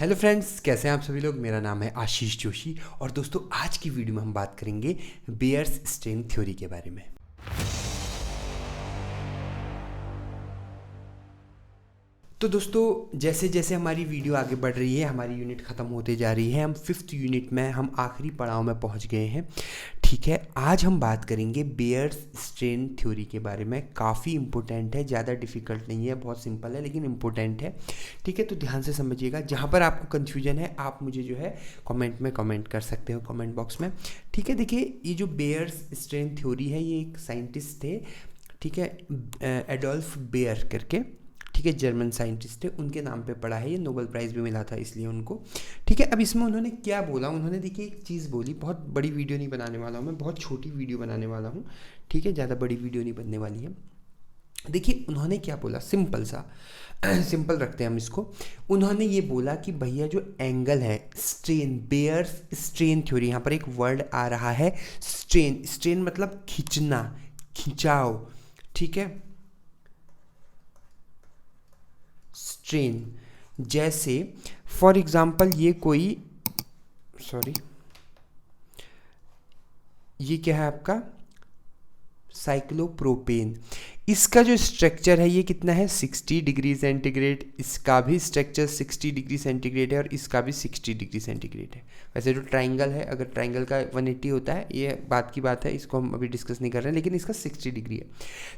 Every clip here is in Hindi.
हेलो फ्रेंड्स, कैसे हैं आप सभी लोग। मेरा नाम है आशीष जोशी और दोस्तों आज की वीडियो में हम बात करेंगे बेयर्स स्ट्रेन थ्योरी के बारे में। तो दोस्तों जैसे जैसे हमारी वीडियो आगे बढ़ रही है, हमारी यूनिट ख़त्म होते जा रही है। हम 5th यूनिट में हम आखिरी पड़ाव में पहुंच गए हैं। ठीक है, आज हम बात करेंगे बेयर्स स्ट्रेन थ्योरी के बारे में। काफ़ी इंपॉर्टेंट है, ज़्यादा डिफिकल्ट नहीं है, बहुत सिंपल है लेकिन इंपॉर्टेंट है। ठीक है, तो ध्यान से समझिएगा। जहाँ पर आपको कन्फ्यूजन है आप मुझे जो है कमेंट में कमेंट कर सकते हो, कमेंट बॉक्स में। ठीक है, देखिए ये जो बेयर्स स्ट्रेन थ्योरी है, ये एक साइंटिस्ट थे, ठीक है, एडोल्फ बेयर करके, ठीक है, जर्मन साइंटिस्ट थे, उनके नाम पे पढ़ा है। ये नोबेल प्राइज़ भी मिला था इसलिए उनको। ठीक है, अब इसमें उन्होंने क्या बोला, उन्होंने देखिए एक चीज़ बोली। बहुत बड़ी वीडियो नहीं बनाने वाला हूँ मैं, बहुत छोटी वीडियो बनाने वाला हूँ। ठीक है, ज़्यादा बड़ी वीडियो नहीं बनने वाली है। देखिए उन्होंने क्या बोला, सिंपल सा सिंपल रखते हैं हम इसको। उन्होंने ये बोला कि भैया जो एंगल है स्ट्रेन, बेयर्स स्ट्रेन थ्योरी, यहाँ पर एक वर्ड आ रहा है स्ट्रेन। स्ट्रेन मतलब खींचना, खिंचाव। ठीक है, स्ट्रेन, जैसे फॉर एग्जाम्पल ये कोई, सॉरी, ये क्या है आपका साइक्लोप्रोपेन। इसका जो स्ट्रक्चर है ये कितना है 60 डिग्री सेंटीग्रेड। इसका भी स्ट्रक्चर 60 डिग्री सेंटीग्रेड है और इसका भी 60 डिग्री सेंटीग्रेड है। वैसे जो ट्राइंगल है, अगर ट्राइंगल का 180 होता है, ये बात की बात है, इसको हम अभी डिस्कस नहीं कर रहे हैं, लेकिन इसका 60 डिग्री है।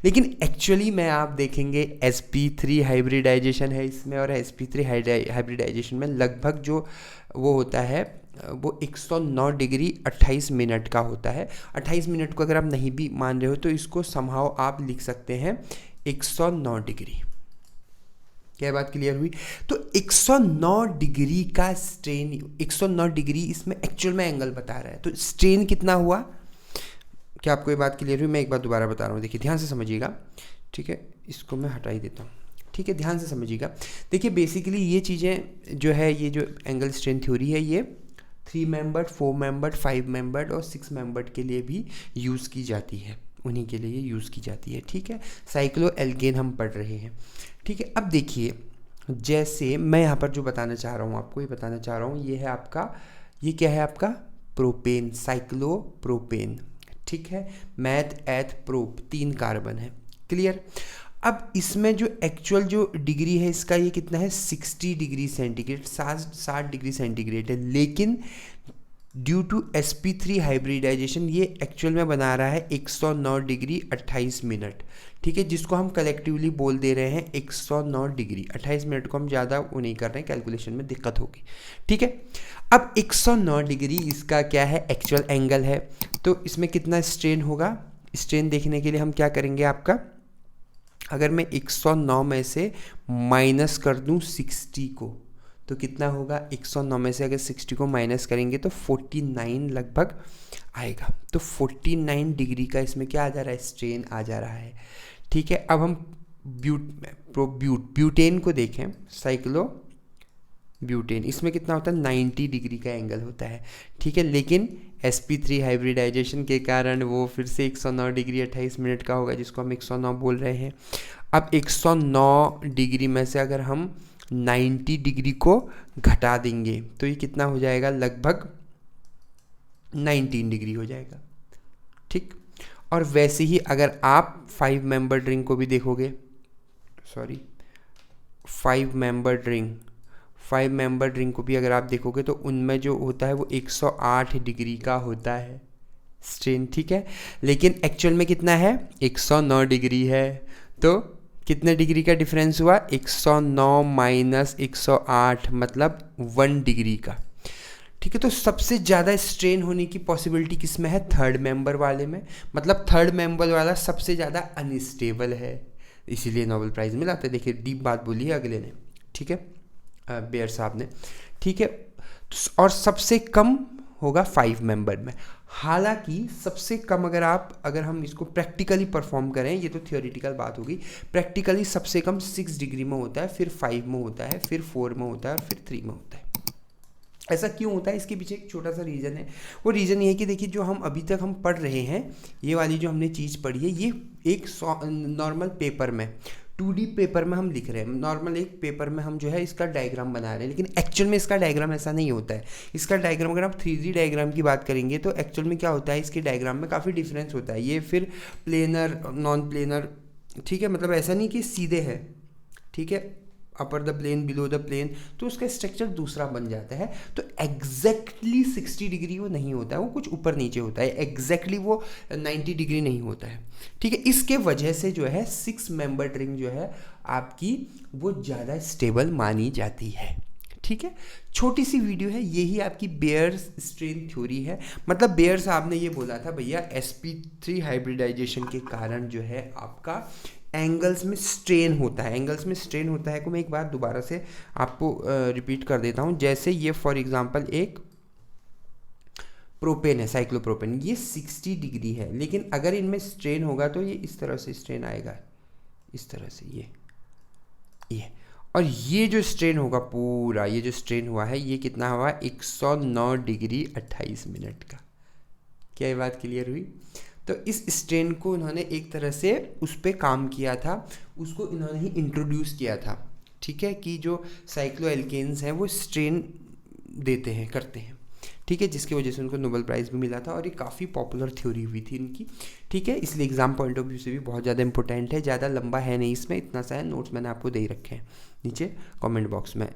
लेकिन एक्चुअली में आप देखेंगे sp3 हाइब्रिडाइजेशन है इसमें, और sp3 हाइब्रिडाइजेशन में लगभग जो वो होता है वो 109 डिग्री 28 मिनट का होता है। 28 मिनट को अगर आप नहीं भी मान रहे हो तो इसको समहाउ आप लिख सकते हैं 109 डिग्री। क्या बात क्लियर हुई? तो 109 डिग्री का स्ट्रेन, 109 डिग्री इसमें एक्चुअल में एंगल बता रहा है। तो स्ट्रेन कितना हुआ? क्या आपको ये बात क्लियर हुई? मैं एक बार दोबारा बता रहा हूँ, देखिए ध्यान से समझिएगा। ठीक है, इसको मैं हटा ही देता हूँ। ठीक है, ध्यान से समझिएगा। देखिए बेसिकली ये चीज़ें जो है, ये जो एंगल स्ट्रेन थ्योरी है, ये 3 मेंबर्ड, 4 मेंबर्ड, 5 मेंबर्ड और 6 मेंबर्ड के लिए भी यूज़ की जाती है। उन्हीं के लिए यूज़ की जाती है। ठीक है, साइक्लो एल्केन हम पढ़ रहे हैं। ठीक है, अब देखिए जैसे मैं यहाँ पर जो बताना चाह रहा हूँ आपको, ये बताना चाह रहा हूँ, ये है आपका, ये क्या है आपका प्रोपेन, साइक्लो प्रोपेन। ठीक है, मैथ एथ प्रोप, 3 कार्बन है। क्लियर? अब इसमें जो एक्चुअल जो डिग्री है इसका, ये कितना है 60 डिग्री सेंटीग्रेड, 60 डिग्री सेंटीग्रेड है। लेकिन ड्यू टू sp3 हाइब्रिडाइजेशन ये एक्चुअल में बना रहा है 109 डिग्री 28 मिनट। ठीक है, जिसको हम कलेक्टिवली बोल दे रहे हैं 109 डिग्री 28 मिनट को हम ज़्यादा वो नहीं कर रहे हैं, कैलकुलेशन में दिक्कत होगी। ठीक है, अब 109 डिग्री इसका क्या है, एक्चुअल एंगल है। तो इसमें कितना स्ट्रेन होगा? स्ट्रेन देखने के लिए हम क्या करेंगे आपका, अगर मैं 109 में से माइनस कर दूं 60 को, तो कितना होगा? 109 में से अगर 60 को माइनस करेंगे तो 49 लगभग आएगा। तो 49 डिग्री का इसमें क्या आ जा रहा है, स्ट्रेन आ जा रहा है। ठीक है, अब हम ब्यूटेन को देखें, साइक्लो ब्यूटेन, इसमें कितना होता है 90 डिग्री का एंगल होता है। ठीक है, लेकिन sp3 हाइब्रिडाइजेशन के कारण वो फिर से 109 डिग्री 28 मिनट का होगा, जिसको हम 109 बोल रहे हैं। अब 109 डिग्री में से अगर हम 90 डिग्री को घटा देंगे तो ये कितना हो जाएगा, लगभग 19 डिग्री हो जाएगा। ठीक, और वैसे ही अगर आप 5 मेंबर्ड रिंग को भी देखोगे, सॉरी 5 मेंबर्ड रिंग को भी अगर आप देखोगे तो उनमें जो होता है वो 108 डिग्री का होता है स्ट्रेन। ठीक है, लेकिन एक्चुअल में कितना है, 109 डिग्री है। तो कितने डिग्री का डिफरेंस हुआ, 109 माइनस 108 मतलब 1 डिग्री का। ठीक है, तो सबसे ज़्यादा स्ट्रेन होने की पॉसिबिलिटी किस में है, 3rd मेंबर वाले में। मतलब 3rd मेंबर वाला सबसे ज़्यादा अनस्टेबल है, इसीलिए नोबेल प्राइज़ मिला था। देखिए डीप बात बोली है अगले ने, ठीक है, बेयर साहब ने। ठीक है, और सबसे कम होगा 5 मेंबर में। हालांकि सबसे कम अगर हम इसको प्रैक्टिकली परफॉर्म करें, ये तो थियोरिटिकल बात होगी, प्रैक्टिकली सबसे कम 6 डिग्री में होता है, फिर 5 में होता है, फिर 4 में होता है और फिर 3 में होता है। ऐसा क्यों होता है, इसके पीछे एक छोटा सा रीज़न है। वो रीज़न ये है कि देखिए जो हम अभी तक पढ़ रहे हैं, ये वाली जो हमने चीज़ पढ़ी है, ये एक नॉर्मल पेपर में 2D पेपर में हम लिख रहे हैं, नॉर्मल एक पेपर में हम जो है इसका डायग्राम बना रहे हैं, लेकिन एक्चुअल में इसका डायग्राम ऐसा नहीं होता है। इसका डायग्राम अगर आप 3D डायग्राम की बात करेंगे तो एक्चुअल में क्या होता है, इसके डायग्राम में काफ़ी डिफरेंस होता है। ये फिर प्लेनर, नॉन प्लेनर, ठीक है, मतलब ऐसा नहीं कि सीधे है, ठीक है, upper the plane, below the plane, तो उसका स्ट्रक्चर दूसरा बन जाता है। तो एग्जैक्टली 60 डिग्री वो नहीं होता है, वो कुछ ऊपर नीचे होता है, एग्जैक्टली वो 90 डिग्री नहीं होता है, ठीक है। इसके वजह से जो है 6 मेंबर्ड रिंग जो है आपकी वो ज़्यादा स्टेबल मानी जाती है, ठीक है। छोटी सी वीडियो है, यही आपकी बेयर्स स्ट्रेन थ्योरी है। मतलब बेयर साहब ने ये बोला था भैया sp3 हाइब्रिडाइजेशन के कारण जो है आपका एंगल्स में स्ट्रेन होता है। एंगल्स में स्ट्रेन होता है को मैं एक बार दोबारा से आपको रिपीट कर देता हूँ। जैसे ये फॉर एग्जांपल एक प्रोपेन है, साइक्लोप्रोपेन, ये 60 डिग्री है, लेकिन अगर इनमें स्ट्रेन होगा तो ये इस तरह से स्ट्रेन आएगा, इस तरह से ये और ये जो स्ट्रेन होगा पूरा, ये जो स्ट्रेन हुआ है ये कितना हुआ, 109 डिग्री 28 मिनट का। क्या ये बात क्लियर हुई? तो इस स्ट्रेन को इन्होंने एक तरह से उस पर काम किया था, उसको इन्होंने ही इंट्रोड्यूस किया था, ठीक है, कि जो साइक्लो एल्केन्स हैं वो स्ट्रेन देते हैं, करते हैं, ठीक है, जिसकी वजह से उनको नोबेल प्राइज़ भी मिला था और ये काफ़ी पॉपुलर थ्योरी हुई थी इनकी, ठीक है। इसलिए एग्जाम पॉइंट ऑफ व्यू से भी बहुत ज़्यादा इंपॉर्टेंट है। ज़्यादा लंबा है नहीं, इसमें इतना सा है, नोट्स मैंने आपको दे ही रखे हैं नीचे कमेंट बॉक्स में,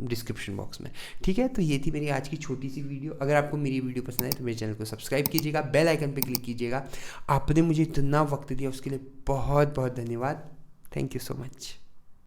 डिस्क्रिप्शन बॉक्स में, ठीक है। तो ये थी मेरी आज की छोटी सी वीडियो। अगर आपको मेरी वीडियो पसंद आए तो मेरे चैनल को सब्सक्राइब कीजिएगा, बेल आइकन पर क्लिक कीजिएगा। आपने मुझे इतना वक्त दिया उसके लिए बहुत बहुत धन्यवाद। Thank you so much.